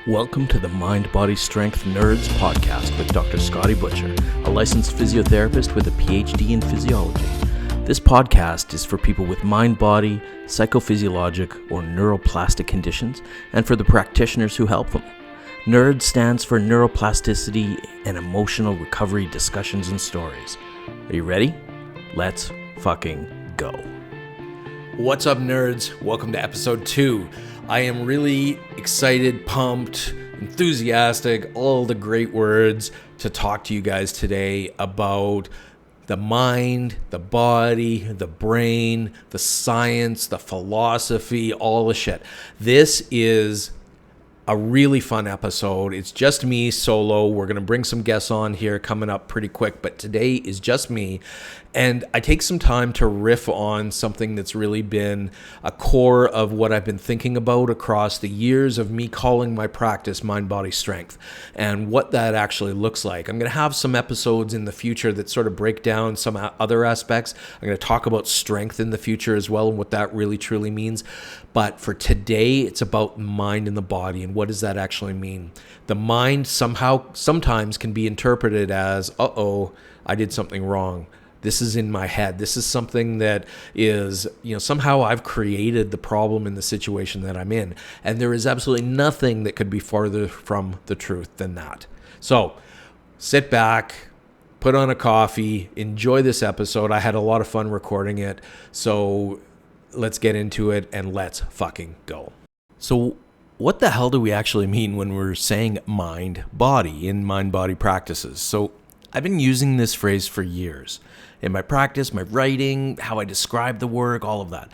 Welcome to the Mind Body Strength Nerds podcast with Dr. Scotty Butcher, a licensed physiotherapist with a PhD in physiology. This podcast is for people with mind-body, psychophysiologic, or neuroplastic conditions, and for the practitioners who help them. NERD stands for neuroplasticity and emotional recovery discussions and stories. Are you ready? Let's fucking go. What's up, nerds? Welcome to episode 2. I am really excited, pumped, enthusiastic, all the great words to talk to you guys today about the mind, the body, the brain, the science, the philosophy, all the shit. This is a really fun episode. It's just me solo. We're going to bring some guests on here coming up pretty quick, but today is just me. And I take some time to riff on something that's really been a core of what I've been thinking about across the years of me calling my practice Mind Body Strength and what that actually looks like. I'm going to have some episodes in the future that sort of break down some other aspects. I'm going to talk about strength in the future as well and what that really truly means. But for today, it's about mind and the body and what does that actually mean? The mind sometimes can be interpreted as, I did something wrong. This is in my head. This is something that is, somehow I've created the problem in the situation that I'm in. And there is absolutely nothing that could be farther from the truth than that. So sit back, put on a coffee, enjoy this episode. I had a lot of fun recording it. So let's get into it and let's fucking go. So what the hell do we actually mean when we're saying mind-body in mind-body practices? So I've been using this phrase for years. In my practice, my writing, how I describe the work, all of that.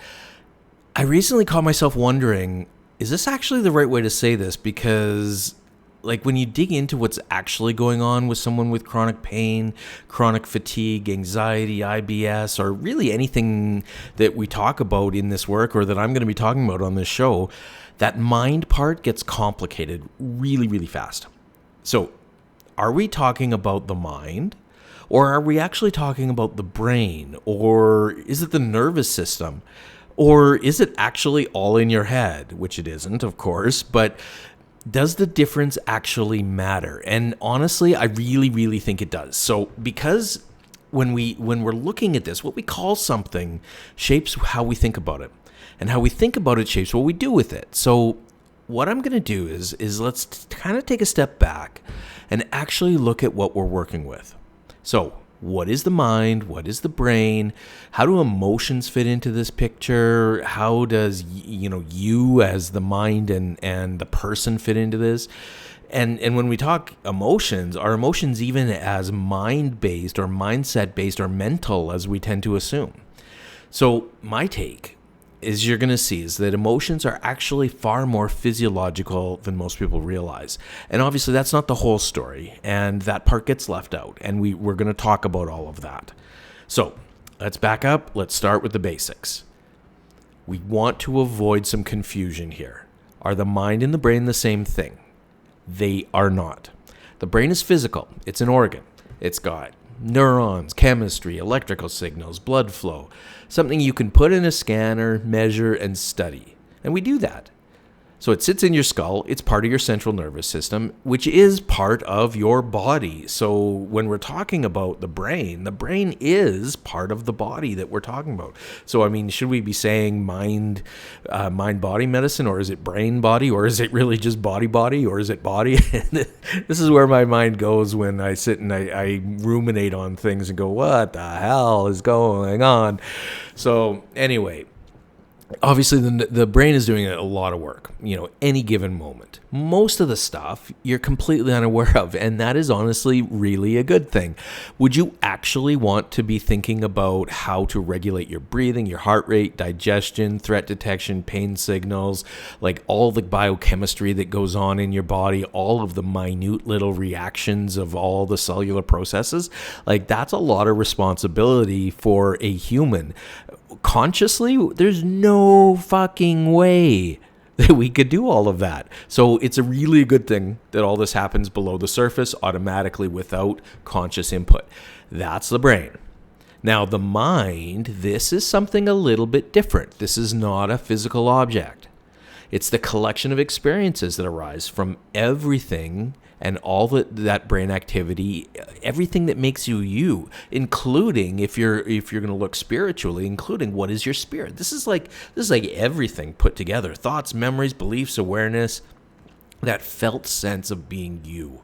I recently caught myself wondering, is this actually the right way to say this? Because when you dig into what's actually going on with someone with chronic pain, chronic fatigue, anxiety, IBS, or really anything that we talk about in this work or that I'm going to be talking about on this show, that mind part gets complicated really, really fast. So are we talking about the mind? Or are we actually talking about the brain? Or is it the nervous system? Or is it actually all in your head? Which it isn't, of course, but does the difference actually matter? And honestly, I really, really think it does. So because when we're looking at this, what we call something shapes how we think about it. And how we think about it shapes what we do with it. So what I'm going to do is let's kind of take a step back and actually look at what we're working with. So what is the mind? What is the brain? How do emotions fit into this picture? How does, you as the mind and the person fit into this? And when we talk emotions, are emotions even as mind-based or mindset-based or mental as we tend to assume? So my take is you're going to see is that emotions are actually far more physiological than most people realize. And obviously that's not the whole story, and that part gets left out, and we're going to talk about all of that. So let's back up. Let's start with the basics. We want to avoid some confusion here. Are the mind and the brain the same thing? They are not. The brain is physical. It's an organ. It's got neurons, chemistry, electrical signals, blood flow, something you can put in a scanner, measure, and study. And we do that. So it sits in your skull. It's part of your central nervous system, which is part of your body. So when we're talking about the brain is part of the body that we're talking about. So, should we be saying mind-body medicine, or is it brain-body, or is it really just body-body, or is it body? This is where my mind goes when I sit and I ruminate on things and go, what the hell is going on? So anyway, obviously, the brain is doing a lot of work, any given moment. Most of the stuff you're completely unaware of, and that is honestly really a good thing. Would you actually want to be thinking about how to regulate your breathing, your heart rate, digestion, threat detection, pain signals, like all the biochemistry that goes on in your body, all of the minute little reactions of all the cellular processes? That's a lot of responsibility for a human. Consciously, there's no fucking way that we could do all of that. So it's a really good thing that all this happens below the surface automatically without conscious input. That's the brain. Now, the mind, this is something a little bit different. This is not a physical object. It's the collection of experiences that arise from everything and all that brain activity, everything that makes you you, including if you're going to look spiritually, including what is your spirit. This is like everything put together: thoughts, memories, beliefs, awareness, that felt sense of being you.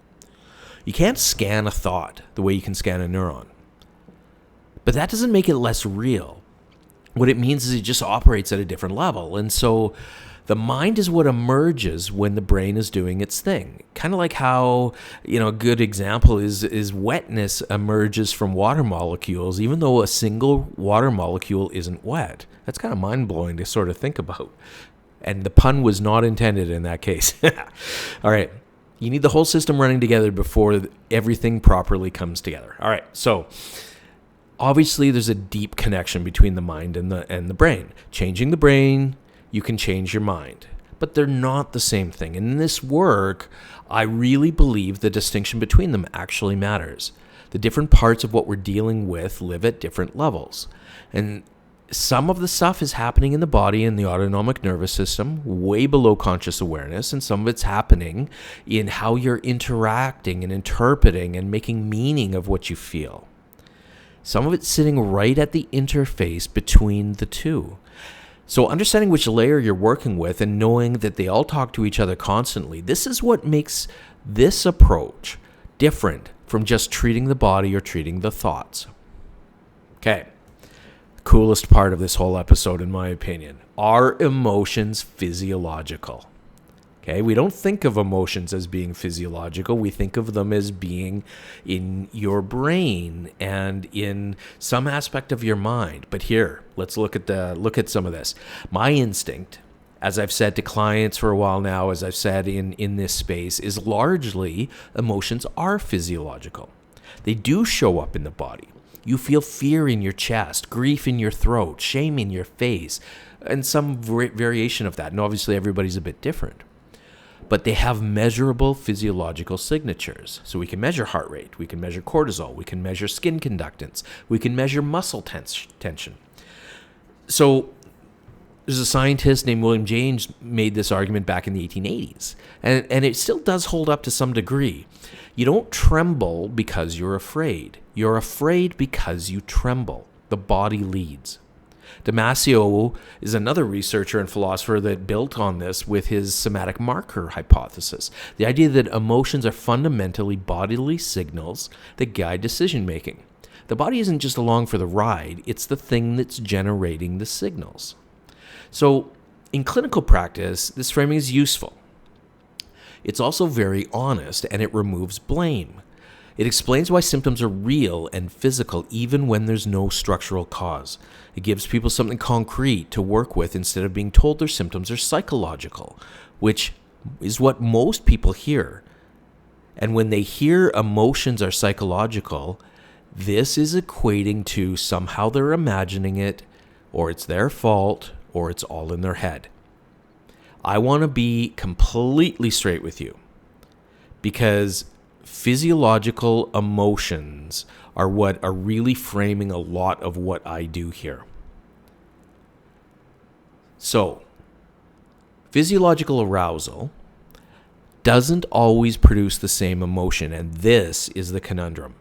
You can't scan a thought the way you can scan a neuron, but that doesn't make it less real. What it means is it just operates at a different level. And so the mind is what emerges when the brain is doing its thing. Kind of like how, a good example is wetness emerges from water molecules, even though a single water molecule isn't wet. That's kind of mind-blowing to sort of think about. And the pun was not intended in that case. All right. You need the whole system running together before everything properly comes together. All right. So obviously there's a deep connection between the mind and the brain. Changing the brain, you can change your mind. But they're not the same thing. And in this work, I really believe the distinction between them actually matters. The different parts of what we're dealing with live at different levels. And some of the stuff is happening in the body and the autonomic nervous system, way below conscious awareness, and some of it's happening in how you're interacting and interpreting and making meaning of what you feel. Some of it's sitting right at the interface between the two. So understanding which layer you're working with and knowing that they all talk to each other constantly, this is what makes this approach different from just treating the body or treating the thoughts. Okay. Coolest part of this whole episode, in my opinion. Are emotions physiological? Okay, we don't think of emotions as being physiological. We think of them as being in your brain and in some aspect of your mind. But here, let's look at some of this. My instinct, as I've said to clients for a while now, as I've said in this space, is largely emotions are physiological. They do show up in the body. You feel fear in your chest, grief in your throat, shame in your face, and some variation of that. And obviously everybody's a bit different. But they have measurable physiological signatures. So we can measure heart rate, we can measure cortisol, we can measure skin conductance, we can measure muscle tension. So there's a scientist named William James made this argument back in the 1880s. And it still does hold up to some degree. You don't tremble because you're afraid. You're afraid because you tremble. The body leads. Damasio is another researcher and philosopher that built on this with his somatic marker hypothesis. The idea that emotions are fundamentally bodily signals that guide decision-making. The body isn't just along for the ride, it's the thing that's generating the signals. So in clinical practice, this framing is useful. It's also very honest, and it removes blame. It explains why symptoms are real and physical even when there's no structural cause. It gives people something concrete to work with instead of being told their symptoms are psychological, which is what most people hear. And when they hear emotions are psychological, this is equating to somehow they're imagining it, or it's their fault, or it's all in their head. I want to be completely straight with you, because physiological emotions are what are really framing a lot of what I do here. So, physiological arousal doesn't always produce the same emotion, and this is the conundrum.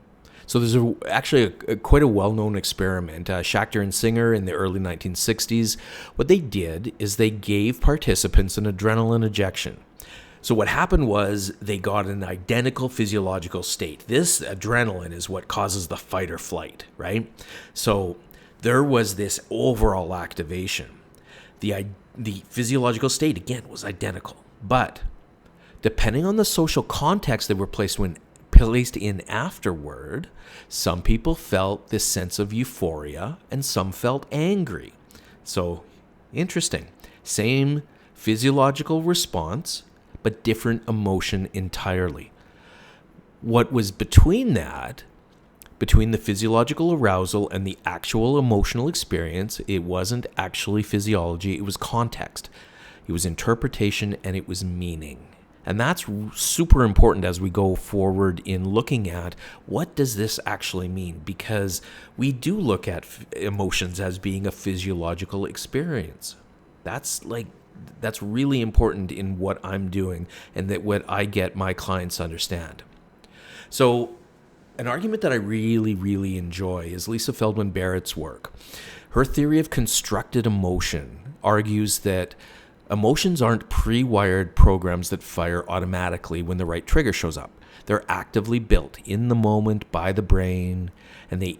So there's actually quite a well-known experiment. Schachter and Singer in the early 1960s, what they did is they gave participants an adrenaline injection. So what happened was they got an identical physiological state. This adrenaline is what causes the fight or flight, right? So there was this overall activation. The physiological state, again, was identical. But depending on the social context they were placed in afterward, some people felt this sense of euphoria and some felt angry. So, interesting. Same physiological response, but different emotion entirely. What was between that, between the physiological arousal and the actual emotional experience, it wasn't actually physiology, it was context. It was interpretation and it was meaning. And that's super important as we go forward in looking at what does this actually mean? Because we do look at emotions as being a physiological experience. That's like that's really important in what I'm doing and that what I get my clients to understand. So an argument that I really, really enjoy is Lisa Feldman Barrett's work. Her theory of constructed emotion argues that emotions aren't pre-wired programs that fire automatically when the right trigger shows up. They're actively built in the moment by the brain, and they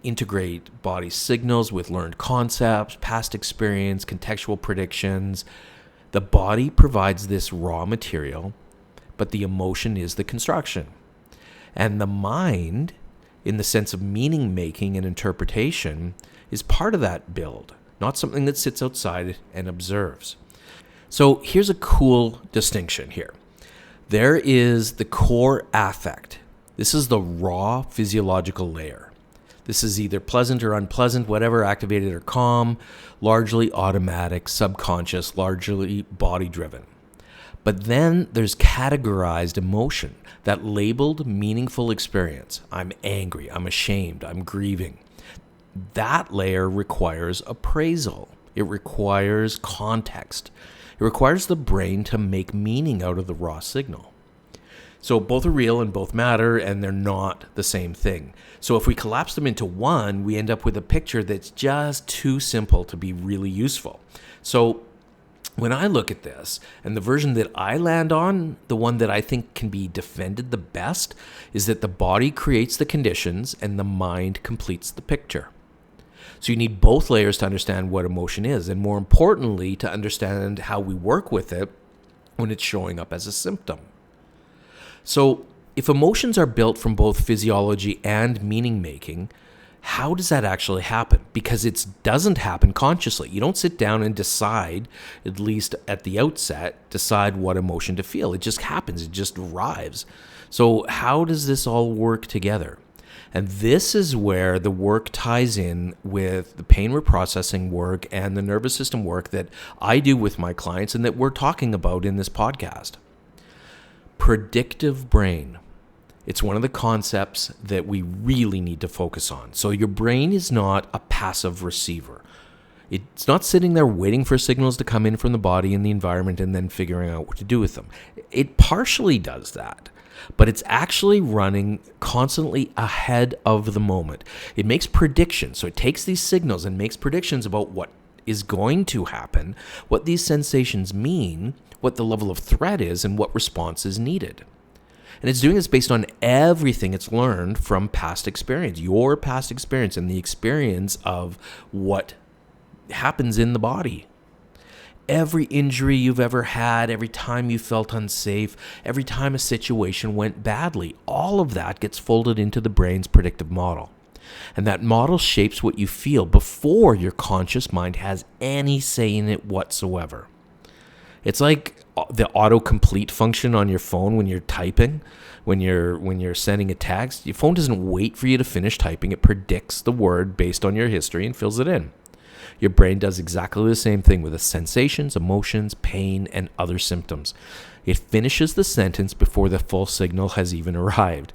integrate body signals with learned concepts, past experience, contextual predictions. The body provides this raw material, but the emotion is the construction. And the mind, in the sense of meaning making and interpretation, is part of that build, not something that sits outside and observes. So here's a cool distinction here. There is the core affect. This is the raw physiological layer. This is either pleasant or unpleasant, whatever, activated or calm, largely automatic, subconscious, largely body-driven. But then there's categorized emotion, that labeled meaningful experience. I'm angry, I'm ashamed, I'm grieving. That layer requires appraisal. It requires context. It requires the brain to make meaning out of the raw signal. So both are real and both matter, and they're not the same thing. So if we collapse them into one, we end up with a picture that's just too simple to be really useful. So when I look at this, and the version that I land on, the one that I think can be defended the best, is that the body creates the conditions and the mind completes the picture. So you need both layers to understand what emotion is, and more importantly, to understand how we work with it when it's showing up as a symptom. So if emotions are built from both physiology and meaning making, how does that actually happen? Because it doesn't happen consciously. You don't sit down and decide, at least at the outset, decide what emotion to feel. It just happens. It just arrives. So how does this all work together? And this is where the work ties in with the pain reprocessing work and the nervous system work that I do with my clients and that we're talking about in this podcast. Predictive brain. It's one of the concepts that we really need to focus on. So your brain is not a passive receiver. It's not sitting there waiting for signals to come in from the body and the environment and then figuring out what to do with them. It partially does that, but it's actually running constantly ahead of the moment. It makes predictions. So it takes these signals and makes predictions about what is going to happen, what these sensations mean, what the level of threat is, and what response is needed. And it's doing this based on everything it's learned from past experience, your past experience, and the experience of what happens in the body. Every injury you've ever had, every time you felt unsafe, every time a situation went badly, all of that gets folded into the brain's predictive model. And that model shapes what you feel before your conscious mind has any say in it whatsoever. It's like the autocomplete function on your phone when you're typing, when you're sending a text. Your phone doesn't wait for you to finish typing. It predicts the word based on your history and fills it in. Your brain does exactly the same thing with the sensations, emotions, pain, and other symptoms. It finishes the sentence before the full signal has even arrived.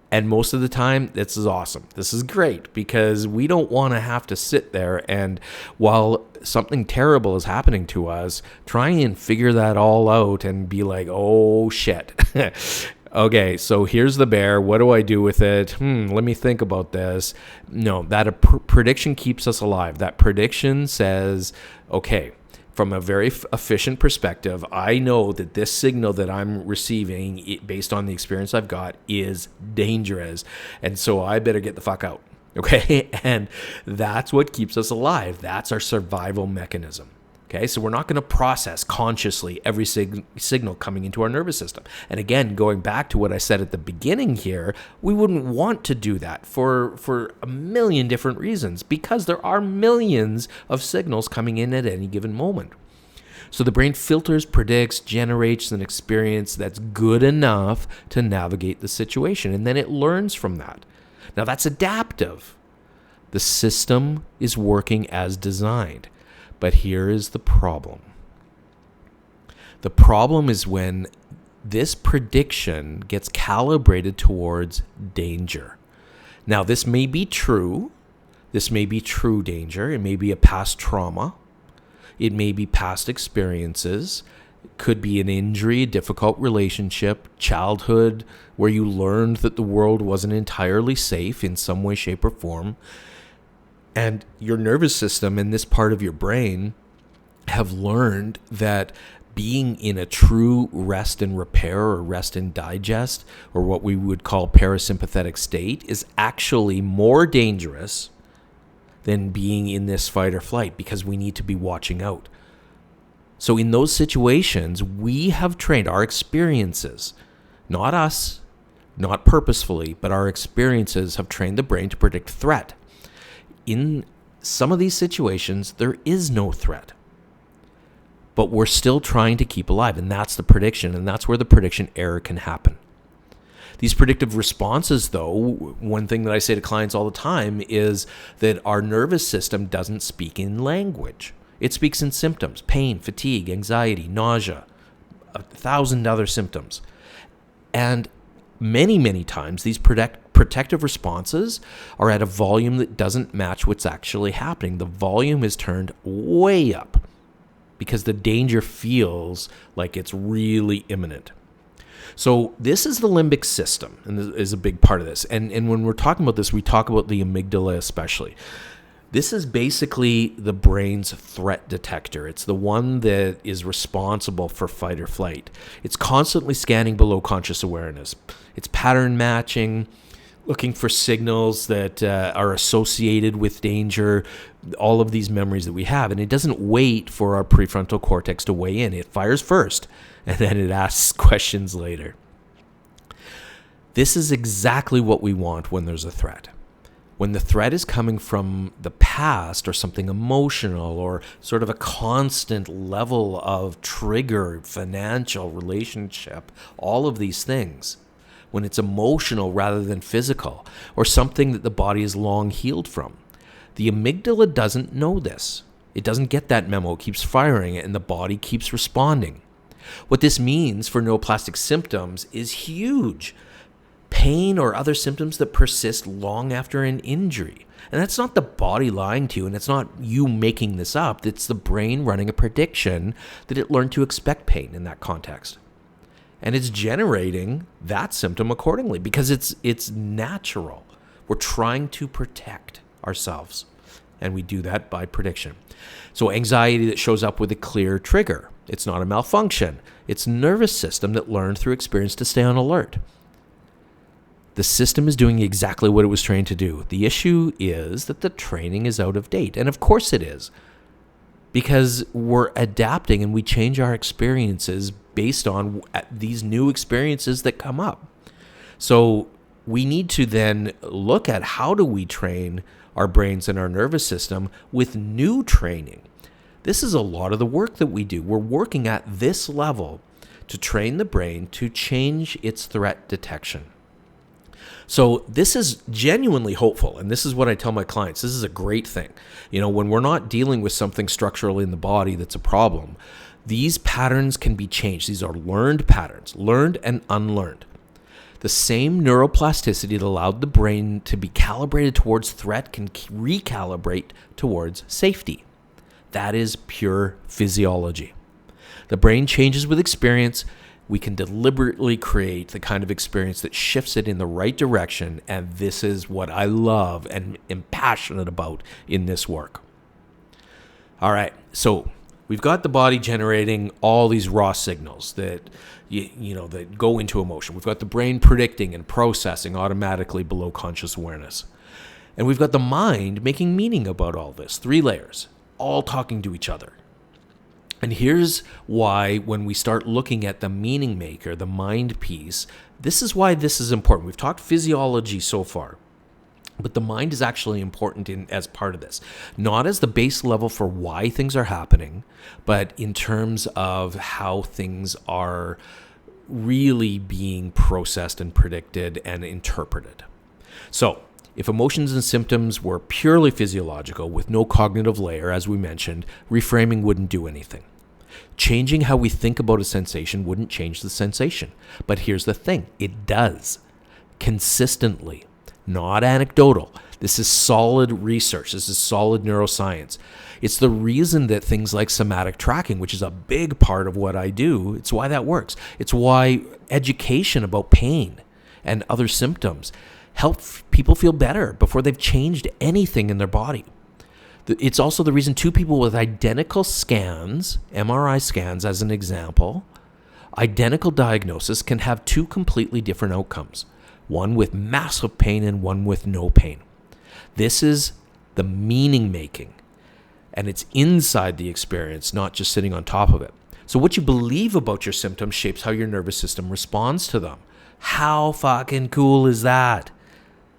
And most of the time, this is awesome. This is great because we don't want to have to sit there and while something terrible is happening to us, try and figure that all out and be like, oh shit. Okay, so here's the bear. What do I do with it? Let me think about this. No, that prediction keeps us alive. That prediction says, okay, from a very efficient perspective, I know that this signal that I'm receiving based on the experience I've got is dangerous. And so I better get the fuck out. Okay. And that's what keeps us alive. That's our survival mechanism. Okay. So we're not going to process consciously every signal coming into our nervous system. And again, going back to what I said at the beginning here, we wouldn't want to do that for a million different reasons because there are millions of signals coming in at any given moment. So the brain filters, predicts, generates an experience that's good enough to navigate the situation. And then it learns from that. Now that's adaptive. The system is working as designed. But here is the problem. The problem is when this prediction gets calibrated towards danger. Now, this may be true. This may be true danger. It may be a past trauma. It may be past experiences. It could be an injury, a difficult relationship, childhood, where you learned that the world wasn't entirely safe in some way, shape, or form. And your nervous system and this part of your brain have learned that being in a true rest and repair or rest and digest, or what we would call parasympathetic state, is actually more dangerous than being in this fight or flight, because we need to be watching out. So in those situations, we have trained our experiences, not us, not purposefully, but our experiences have trained the brain to predict threat. In some of these situations, there is no threat, but we're still trying to keep alive, and that's the prediction, and that's where the prediction error can happen. These predictive responses, though, one thing that I say to clients all the time is that our nervous system doesn't speak in language. It speaks in symptoms: pain, fatigue, anxiety, nausea, 1,000 other symptoms. And many, many times, these protective responses are at a volume that doesn't match what's actually happening. The volume is turned way up because the danger feels like it's really imminent. So this is the limbic system, and this is a big part of this. And when we're talking about this, we talk about the amygdala especially. This is basically the brain's threat detector. It's the one that is responsible for fight or flight. It's constantly scanning below conscious awareness. It's pattern matching, looking for signals that are associated with danger, all of these memories that we have. And it doesn't wait for our prefrontal cortex to weigh in. It fires first, and then it asks questions later. This is exactly what we want when there's a threat. When the threat is coming from the past or something emotional or sort of a constant level of trigger, financial, relationship, all of these things, when it's emotional rather than physical, or something that the body is long healed from, the amygdala doesn't know this. It doesn't get that memo. It keeps firing it, and the body keeps responding. What this means for neoplastic symptoms is huge. Pain or other symptoms that persist long after an injury. And that's not the body lying to you, and it's not you making this up. It's the brain running a prediction that it learned to expect pain in that context. And it's generating that symptom accordingly because it's natural. We're trying to protect ourselves, and we do that by prediction. So anxiety that shows up with a clear trigger. It's not a malfunction. It's a nervous system that learned through experience to stay on alert. The system is doing exactly what it was trained to do. The issue is that the training is out of date. And of course it is, because we're adapting and we change our experiences based on these new experiences that come up. So we need to then look at how do we train our brains and our nervous system with new training. This is a lot of the work that we do. We're working at this level to train the brain to change its threat detection. So this is genuinely hopeful, and this is what I tell my clients. This is a great thing. When we're not dealing with something structural in the body that's a problem, these patterns can be changed. These are learned patterns, learned and unlearned. The same neuroplasticity that allowed the brain to be calibrated towards threat can recalibrate towards safety. That is pure physiology. The brain changes with experience. We can deliberately create the kind of experience that shifts it in the right direction, and this is what I love and am passionate about in this work. All right, so we've got the body generating all these raw signals that that go into emotion. We've got the brain predicting and processing automatically below conscious awareness. And we've got the mind making meaning about all this, 3 layers, all talking to each other. And here's why when we start looking at the meaning maker, the mind piece, this is why this is important. We've talked physiology so far, but the mind is actually important as part of this. Not as the base level for why things are happening, but in terms of how things are really being processed and predicted and interpreted. So, if emotions and symptoms were purely physiological with no cognitive layer, as we mentioned, reframing wouldn't do anything. Changing how we think about a sensation wouldn't change the sensation. But here's the thing, it does. Consistently, not anecdotal. This is solid research. This is solid neuroscience. It's the reason that things like somatic tracking, which is a big part of what I do, it's why that works. It's why education about pain and other symptoms help people feel better before they've changed anything in their body. It's also the reason two people with identical scans, MRI scans as an example, identical diagnosis can have two completely different outcomes. One with massive pain and one with no pain. This is the meaning making, and it's inside the experience, not just sitting on top of it. So what you believe about your symptoms shapes how your nervous system responds to them. How fucking cool is that?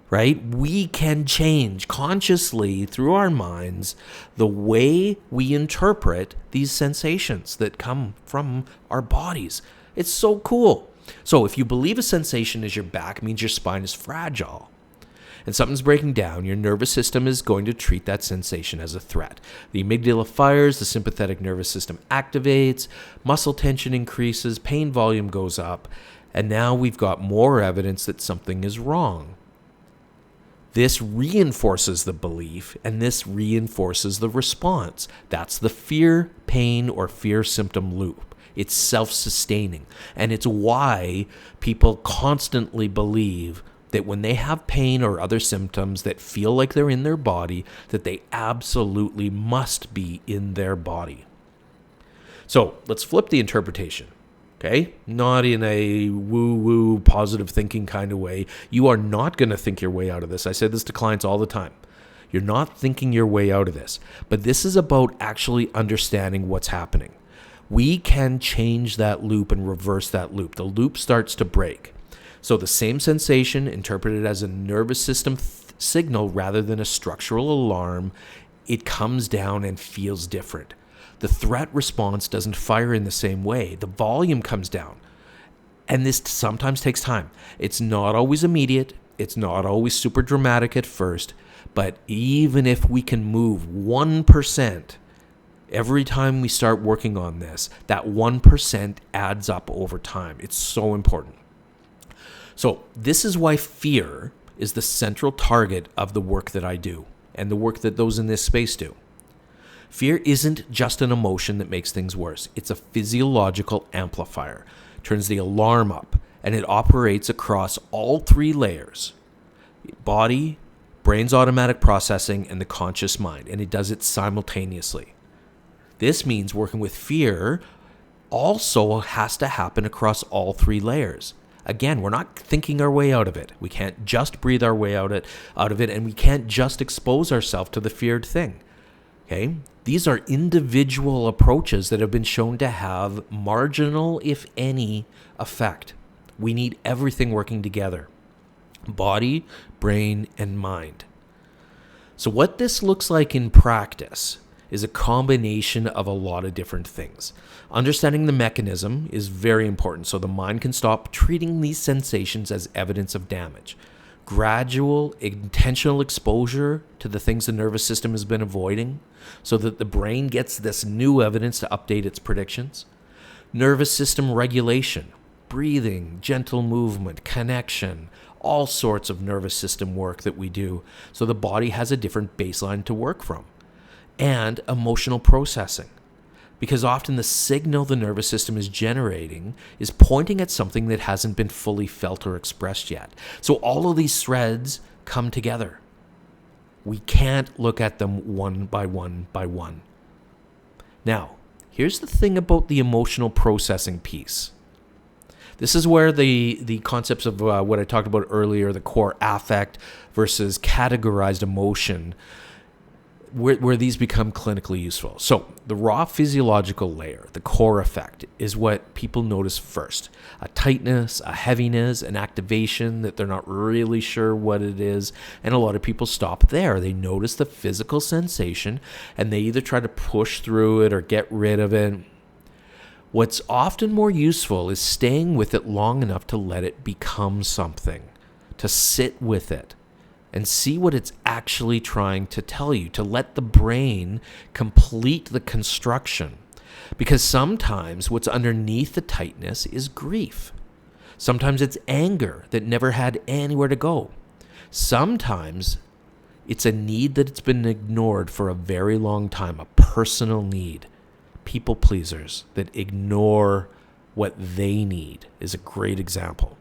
Right? We can change consciously through our minds the way we interpret these sensations that come from our bodies. It's so cool. So if you believe a sensation is your back, it means your spine is fragile and something's breaking down, your nervous system is going to treat that sensation as a threat. The amygdala fires, the sympathetic nervous system activates, muscle tension increases, pain volume goes up, and now we've got more evidence that something is wrong. This reinforces the belief, and this reinforces the response. That's the fear, pain, or fear symptom loop. It's self-sustaining, and it's why people constantly believe that when they have pain or other symptoms that feel like they're in their body, that they absolutely must be in their body. So let's flip the interpretation. Okay? Not in a woo-woo positive thinking kind of way. You are not going to think your way out of this. I say this to clients all the time. You're not thinking your way out of this. But this is about actually understanding what's happening. We can change that loop and reverse that loop. The loop starts to break. So the same sensation interpreted as a nervous system signal rather than a structural alarm, it comes down and feels different. The threat response doesn't fire in the same way. The volume comes down. And this sometimes takes time. It's not always immediate. It's not always super dramatic at first. But even if we can move 1%, every time we start working on this, that 1% adds up over time. It's so important. So this is why fear is the central target of the work that I do and the work that those in this space do. Fear isn't just an emotion that makes things worse. It's a physiological amplifier. It turns the alarm up, and it operates across all three layers: body, brain's automatic processing, and the conscious mind, and it does it simultaneously. This means working with fear also has to happen across all three layers. Again, we're not thinking our way out of it. We can't just breathe our way out of it, and we can't just expose ourselves to the feared thing. Okay? These are individual approaches that have been shown to have marginal, if any, effect. We need everything working together: body, brain, and mind. So what this looks like in practice is a combination of a lot of different things. Understanding the mechanism is very important so the mind can stop treating these sensations as evidence of damage. Gradual, intentional exposure to the things the nervous system has been avoiding so that the brain gets this new evidence to update its predictions. Nervous system regulation, breathing, gentle movement, connection, all sorts of nervous system work that we do so the body has a different baseline to work from. And emotional processing, because often the signal the nervous system is generating is pointing at something that hasn't been fully felt or expressed yet. So all of these threads come together. We can't look at them one by one by one. Now, here's the thing about the emotional processing piece. This is where the concepts of what I talked about earlier, the core affect versus categorized emotion, where these become clinically useful. So the raw physiological layer, the core effect, is what people notice first. A tightness, a heaviness, an activation that they're not really sure what it is. And a lot of people stop there. They notice the physical sensation and they either try to push through it or get rid of it. What's often more useful is staying with it long enough to let it become something, to sit with it and see what it's actually trying to tell you, to let the brain complete the construction. Because sometimes what's underneath the tightness is grief. Sometimes it's anger that never had anywhere to go. Sometimes It's a need that's been ignored for a very long time, a personal need. People pleasers that ignore what they need is a great example.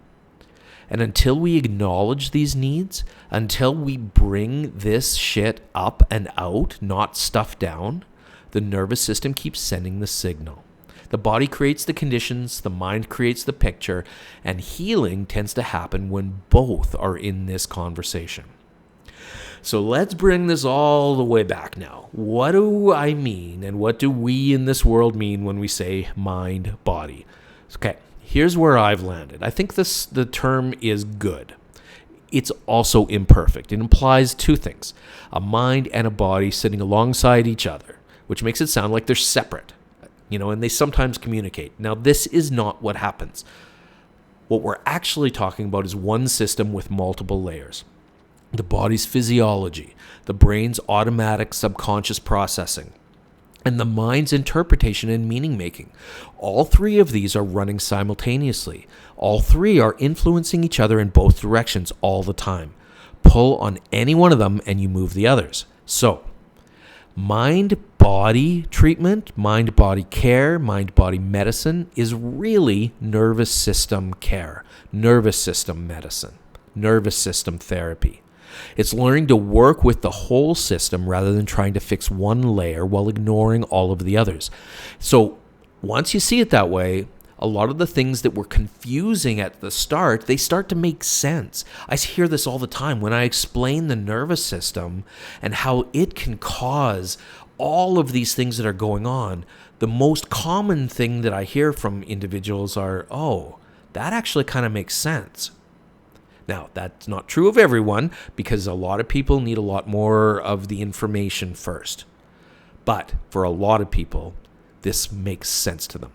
And until we acknowledge these needs, until we bring this shit up and out, not stuff down, the nervous system keeps sending the signal. The body creates the conditions, the mind creates the picture, and healing tends to happen when both are in this conversation. So let's bring this all the way back now. What do I mean, and what do we in this world mean when we say mind, body? Okay, here's where I've landed. I think the term is good. It's also imperfect. It implies two things: a mind and a body sitting alongside each other, which makes it sound like they're separate, and they sometimes communicate. Now, this is not what happens. What we're actually talking about is one system with multiple layers. The body's physiology, the brain's automatic subconscious processing, and the mind's interpretation and meaning making. All three of these are running simultaneously. All three are influencing each other in both directions all the time. Pull on any one of them and you move the others. So, mind-body treatment, mind-body care, mind-body medicine is really nervous system care, nervous system medicine, nervous system therapy. It's learning to work with the whole system rather than trying to fix one layer while ignoring all of the others. So once you see it that way, a lot of the things that were confusing at the start, they start to make sense. I hear this all the time when I explain the nervous system and how it can cause all of these things that are going on. The most common thing that I hear from individuals are, oh, that actually kind of makes sense. Now, that's not true of everyone, because a lot of people need a lot more of the information first. But for a lot of people, this makes sense to them.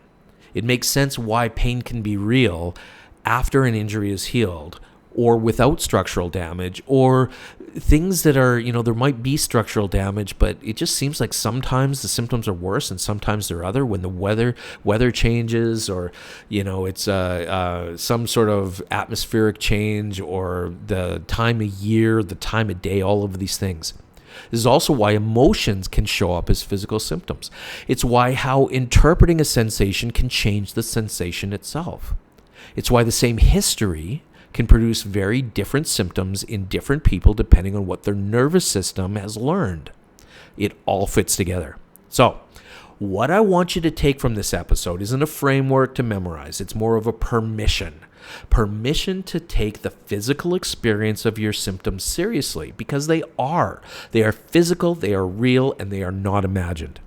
It makes sense why pain can be real after an injury is healed, or without structural damage, or things that are, there might be structural damage, but it just seems like sometimes the symptoms are worse and sometimes they're other. When the weather changes, or, it's some sort of atmospheric change, or the time of year, the time of day, all of these things. This is also why emotions can show up as physical symptoms. It's why how interpreting a sensation can change the sensation itself. It's why the same history can produce very different symptoms in different people depending on what their nervous system has learned. It all fits together. So, what I want you to take from this episode isn't a framework to memorize. It's more of a permission. Permission to take the physical experience of your symptoms seriously, because they are. They are physical, they are real, and they are not imagined.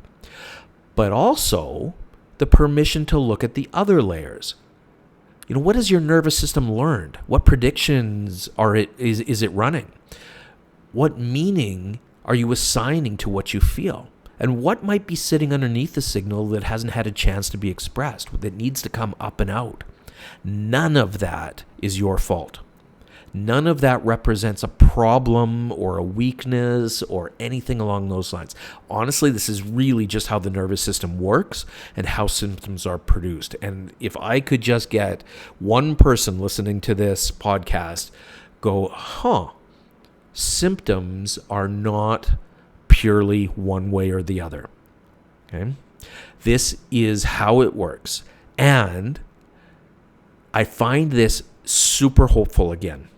But also, the permission to look at the other layers. What has your nervous system learned? What predictions is it running? What meaning are you assigning to what you feel? And what might be sitting underneath the signal that hasn't had a chance to be expressed, that needs to come up and out? None of that is your fault. None of that represents a problem or a weakness or anything along those lines. Honestly, this is really just how the nervous system works and how symptoms are produced. And if I could just get one person listening to this podcast go, symptoms are not purely one way or the other. Okay? This is how it works. And I find this super hopeful again.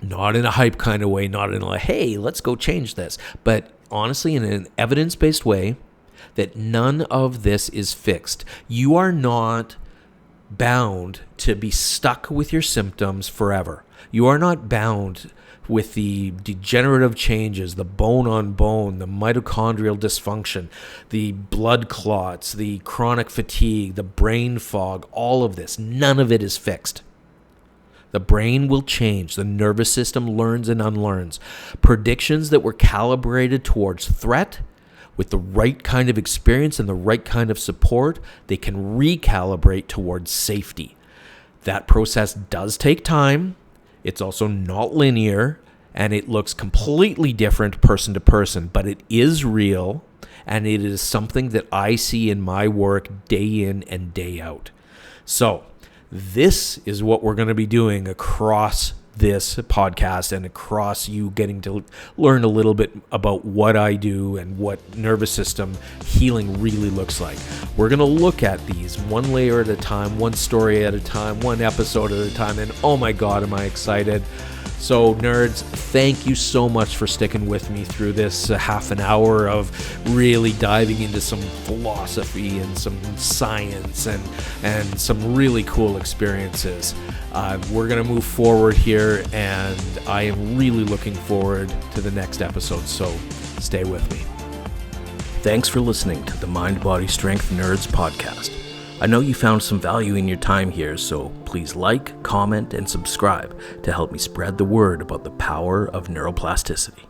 Not in a hype kind of way, not in a, hey, let's go change this. But honestly, in an evidence-based way, that none of this is fixed. You are not bound to be stuck with your symptoms forever. You are not bound with the degenerative changes, the bone on bone, the mitochondrial dysfunction, the blood clots, the chronic fatigue, the brain fog, all of this. None of it is fixed. The brain will change. The nervous system learns and unlearns. Predictions that were calibrated towards threat, with the right kind of experience and the right kind of support, they can recalibrate towards safety. That process does take time. It's also not linear, and it looks completely different person to person, but it is real, and it is something that I see in my work day in and day out. So, this is what we're going to be doing across this podcast and across you getting to learn a little bit about what I do and what nervous system healing really looks like. We're going to look at these one layer at a time, one story at a time, one episode at a time, and oh my God, am I excited. So nerds, thank you so much for sticking with me through this half an hour of really diving into some philosophy and some science and some really cool experiences. We're going to move forward here, and I am really looking forward to the next episode, so stay with me. Thanks for listening to the Mind, Body, Strength Nerds podcast. I know you found some value in your time here, so please like, comment, and subscribe to help me spread the word about the power of neuroplasticity.